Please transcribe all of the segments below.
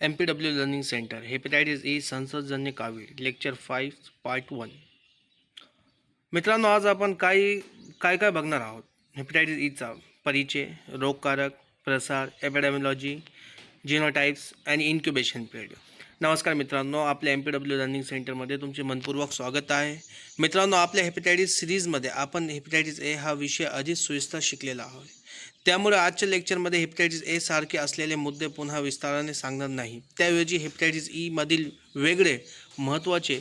MPW learning centre hepatitis E संसर्गजन्य कावीळ lecture 5 part 1. मित्रांनो, आज आपण काय काय बघणार आहोत. हेपेटायटिस ईचा परिचय, रोगकारक, प्रसार, एपिडेमिओलॉजी, जिनोटाइप्स आणि इन्क्युबेशन पिरियड. नमस्कार मित्रांनो, आपल्या MPW लर्निंग सेंटरमध्ये तुमचे मनपूर्वक स्वागत आहे. मित्रांनो, आपल्या हेपेटायटिस सिरीजमध्ये आपण हेपेटायटिस ए हा विषय अधिक सविस्तर शिकलेला आहोत. त्यामुळे आजच्या लेक्चरमध्ये हेपेटायटिस ए सारखे असलेले मुद्दे पुन्हा विस्ताराने सांगणार नाही. त्याऐवजी हेपेटायटिस ई मधील वेगळे, महत्त्वाचे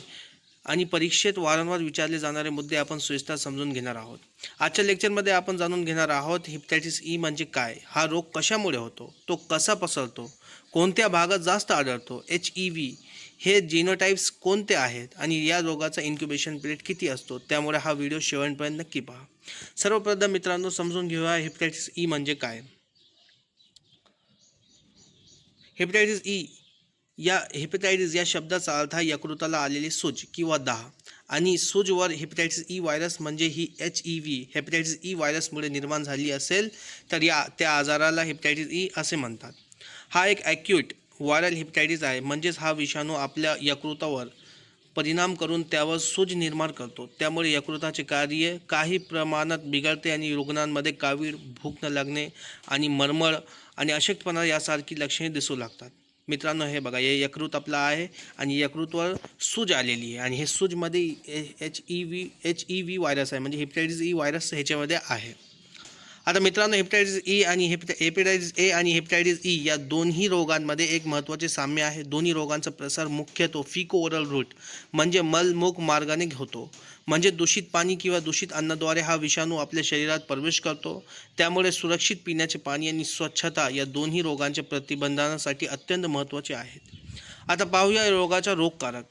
आणि परीक्षेत वारंवार विचारले जाणारे मुद्दे आपण सविस्तर समजून घेणार आहोत. आजच्या लेक्चरमध्ये आपण जाणून घेणार आहोत हेपेटायटिस ई म्हणजे काय, हा रोग कशामुळे होतो, तो कसा पसरतो, कोणत्या भागात जास्त आढळतो, HIV हे जीनोटाइप्स कोणते आहेत आणि या रोगाचा इन्क्युबेशन पिरियड किती असतो. त्यामुळे हा व्हिडिओ शेवटपर्यंत नक्की पहा. सर्वप्रथम मित्रांनो, समजून घेऊया हेपेटायटिस ई म्हणजे काय. हेपेटायटिस ई हेपेटायटिस या शब्दाचा अर्थ आहे यकृताला आलेली सूज किंवा दाह, आणि सूजवर हेपेटायटिस ई व्हायरस म्हणजे ही HIV हेपेटायटिस ई व्हायरसमुळे निर्माण झाली असेल तर त्या आजाराला हेपेटायटिस ई असे म्हणतात. हा एक ॲक्यूट व्हायरल हेपेटायटिस आहे, म्हणजेच हा विषाणू आपल्या यकृतावर परिणाम करून त्यावर सूज निर्माण करतो. त्यामुळे यकृताचे कार्य काही प्रमाणात बिघडते आणि रुग्णांमध्ये कावीळ, भूक न लागणे आणि मळमळ आणि अशक्तपणा यासारखी लक्षणे दिसू लागतात. मित्रांनो, हे बघा, हे यकृत आपलं आहे आणि यकृतवर सूज आलेली आहे आणि हे सूजमध्ये HIV व्हायरस आहे, म्हणजे हेपेटायटिस ई व्हायरस ह्याच्यामध्ये आहे. आता मित्रांनो, हेपेटायटिस ई आणि हेपेटायटिस ए आणि हेपेटायटिस ई या दोन्ही रोगांमध्ये एक महत्त्वाचे साम्य आहे. दोन्ही रोगांचा प्रसार मुख्यतः फिको ओरल रूट म्हणजे मलमूत्र मार्गाने होतो. म्हणजे दूषित पाणी किंवा दूषित अन्नाद्वारे हा विषाणू आपल्या शरीरात प्रवेश करतो. त्यामुळे सुरक्षित पिण्याचे पाणी आणि स्वच्छता या दोन्ही रोगांच्या प्रतिबंधासाठी अत्यंत महत्त्वाचे आहेत. आता पाहूया रोगाचा रोगकारक.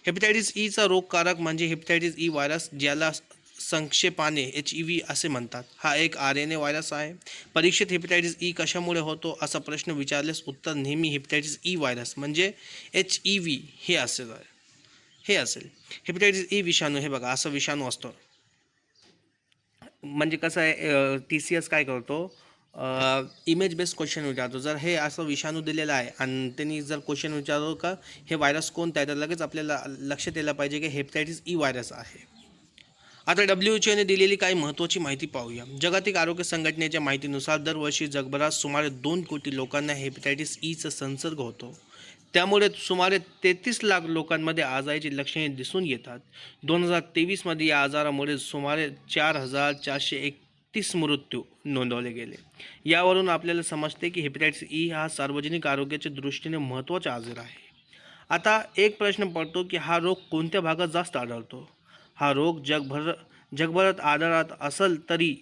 हेपेटायटिस ईचा रोगकारक म्हणजे हेपेटायटिस ई व्हायरस, ज्याला संक्षेपाने HIV असे म्हणतात. हा एक RNA व्हायरस आहे. परीक्षेत हेपेटायटिस ई कशामुळे होतो असा प्रश्न विचारल्यास उत्तर नेहमी हेपेटायटिस ई व्हायरस म्हणजे HIV हे असेल. हेपेटायटिस ई विषाणू, हे बघा, असा विषाणू असतो. म्हणजे कसं आहे, TCS काय करतो, इमेज बेस्ड क्वेश्चन विचारतो. जर हे असं विषाणू दिलेला आहे आणि त्यांनी जर क्वेश्चन विचारतो का हे व्हायरस कोणता आहे, तर लगेच आपल्याला लक्षात यायला पाहिजे की हेपेटायटिस ई व्हायरस आहे. आता WHOने दिलेली काही महत्त्वाची माहिती पाहूया. जागतिक आरोग्य संघटनेच्या माहितीनुसार दरवर्षी जगभरात सुमारे 2 कोटी लोकांना हेपेटायटिस ईचा संसर्ग होतो. त्यामुळे सुमारे 33 लाख लोकांमध्ये आजाराची लक्षणे दिसून येतात. 2023 या आजारामुळे सुमारे 4,431 मृत्यू नोंदवले गेले. यावरून आपल्याला समजते की हेपेटायटिस ई हा सार्वजनिक आरोग्याच्या दृष्टीने महत्त्वाचा आजार आहे. आता एक प्रश्न पडतो की हा रोग कोणत्या भागात जास्त आढळतो. हा रोग जगभरात आढळत असेल तरी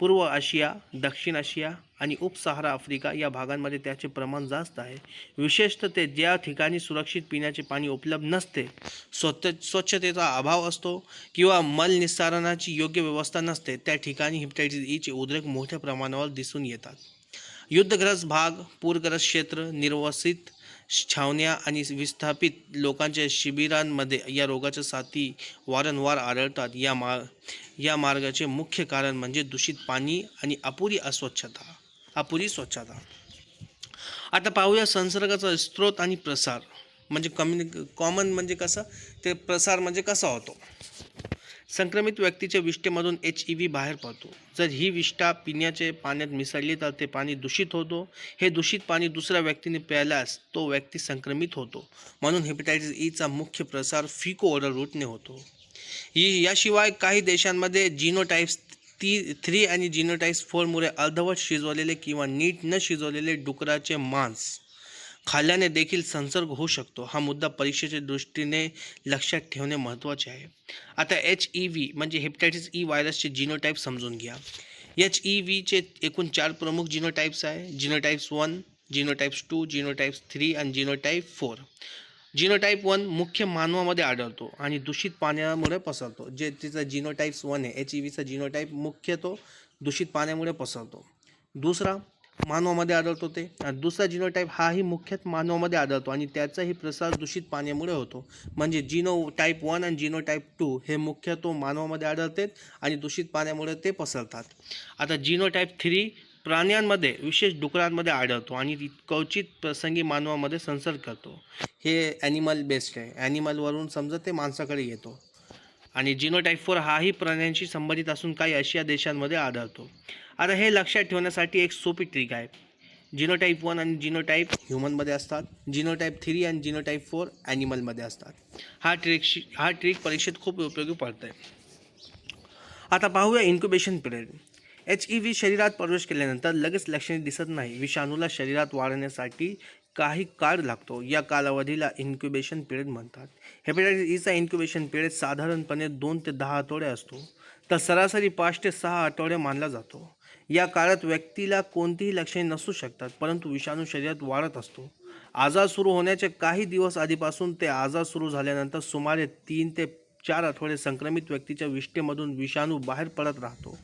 पूर्व आशिया, दक्षिण आशिया आणि उपसहारा आफ्रिका या भागांमध्ये त्याचे प्रमाण जास्त आहे. विशेषतः ते ज्या ठिकाणी सुरक्षित पिण्याचे पाणी उपलब्ध नसते, स्वच्छतेचा अभाव असतो किंवा मलनिस्सारणाची योग्य व्यवस्था नसते, त्या ठिकाणी हेपेटायटिस ईचे उद्रेक मोठ्या प्रमाणावर दिसून येतात. युद्धग्रस्त भाग, पूरग्रस्त क्षेत्र, निर्वसित छावण्या आणि विस्थापित लोकांच्या शिबिरांमध्ये या रोगाच्या साथी वारंवार आढळतात. या मार्गाचे मुख्य कारण म्हणजे दूषित पाणी आणि अपुरी स्वच्छता. आता पाहूया संसर्गाचा स्रोत आणि प्रसार. म्हणजे कॉमन म्हणजे कसं, ते प्रसार म्हणजे कसा होतो. संक्रमित व्यक्तीच्या विष्ठेमधून HIV बाहेर पडतो. जर ही विष्ठा पिण्याच्या पाण्यात मिसळली तर ते पाणी दूषित होतो. हे दूषित पाणी दुसऱ्या व्यक्तीने प्यायल्यास तो व्यक्ती संक्रमित होतो. म्हणून हेपेटायटिस ईचा मुख्य प्रसार फिको ओरल रूटने होतो. याशिवाय काही देशांमध्ये जीनोटाइप्स 3 आणि जीनोटाइप्स 4 मुळे अर्धवट शिजवलेले किंवा नीट न शिजवलेले डुकराचे मांस खाल्ल्याने देखील संसर्ग होऊ शकतो. हा मुद्दा परीक्षेच्या दृष्टीने लक्षात ठेवणे महत्त्वाचे आहे. आता HIV म्हणजे हेपेटायटिस ई व्हायरसचे जीनोटाइप समजून घ्या. HEVचे एकूण 4 प्रमुख जीनोटाइप्स आहे. जीनोटाइप्स 1, जीनोटाइप्स 2, जीनोटाइप्स 3 आणि जीनोटाइप 4. जीनोटाइप 1 मुख्य मानवामध्ये आढळतो आणि दूषित पाण्यामुळे पसरतो. जे तिचा जीनोटाइप्स 1 आहे, HEVचा जीनोटाइप मुख्यतः दूषित पाण्यामुळे पसरतो. दुसरा मानवामध्ये आढळतो ते, आणि दुसरा जीनोटाइप हाही मुख्यतः मानवामध्ये आढळतो आणि त्याचाही प्रसार दूषित पाण्यामुळे होतो. म्हणजे जीनोटाइप 1 आणि जीनोटाइप 2 हे मुख्यतः मानवामध्ये आढळतात आणि दूषित पाण्यामुळे ते पसरतात. आता जीनोटाइप 3 प्राण्यांमध्ये विशेष डुकरांमध्ये आढळतो आणि क्वचित प्रसंगी मानवामध्ये संसर्ग करतो. हे ॲनिमल बेस्ड आहे. ॲनिमलवरून समजा ते माणसाकडे येतो. आणि जिनोटाईप 4 हाही प्राण्यांशी संबंधित असून काही आशिया देशांमध्ये आढळतो. आता हे लक्षात ठेवण्यासाठी एक सोपी ट्रिक आहे. जिनोटाईप 1 आणि जिनोटाईप ह्युमनमध्ये असतात. जिनोटाईप 3 आणि जिनोटाईप 4 ॲनिमलमध्ये असतात. हा ट्रिक परीक्षेत खूप उपयोगी पडत आहे. आता पाहूया इन्क्युबेशन पिरियड. HEV शरीरात प्रवेश केल्यानंतर लगेच लक्षणे दिसत नाही. विषाणूला शरीरात वाढण्यासाठी काही काळ लागतो. या कालावधीला इन्क्युबेशन पिरियड म्हणतात. हेपॅटायटिस ईचा इन्क्युबेशन पिरियड साधारणपणे 2 ते 10 आठवडे असतो, तर सरासरी 5 ते 6 आठवडे मानला जातो. या काळात व्यक्तीला कोणतीही लक्षणे नसू शकतात, परंतु विषाणू शरीरात वाढत असतो. आजार सुरू होण्याच्या काही दिवस आधीपासून ते आजार सुरू झाल्यानंतर सुमारे 3 ते 4 आठवडे संक्रमित व्यक्तीच्या विष्ठेमधून विषाणू बाहेर पडत राहतो.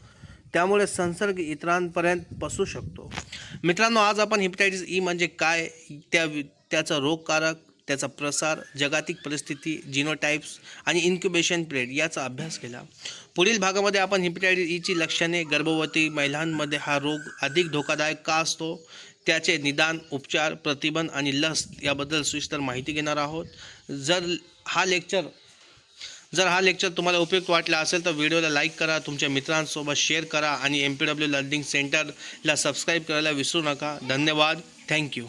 त्यामुळे संसर्ग इतरांपर्यंत पसरू शकतो. मित्रांनो, आज आपण हेपॅटायटिस ई म्हणजे काय, त्याचा रोगकारक, त्याचा प्रसार, जागतिक परिस्थिती, जिनोटाइप्स आणि इन्क्युबेशन पिरियड याचा अभ्यास केला. पुढील भागामध्ये आपण हेपॅटायटिस ईची लक्षणे, गर्भवती महिलांमध्ये हा रोग अधिक धोकादायक का असतो, त्याचे निदान, उपचार, प्रतिबंध आणि लस याबद्दल सविस्तर माहिती घेणार आहोत. जर हा लेक्चर तुम्हाला उपयुक्त वाटला असेल तर व्हिडिओला लाईक करा, तुमच्या मित्रांसोबत शेअर करा आणि MPW लर्निंग सेंटरला सबस्क्राईब करायला विसरू नका. धन्यवाद. थँक्यू.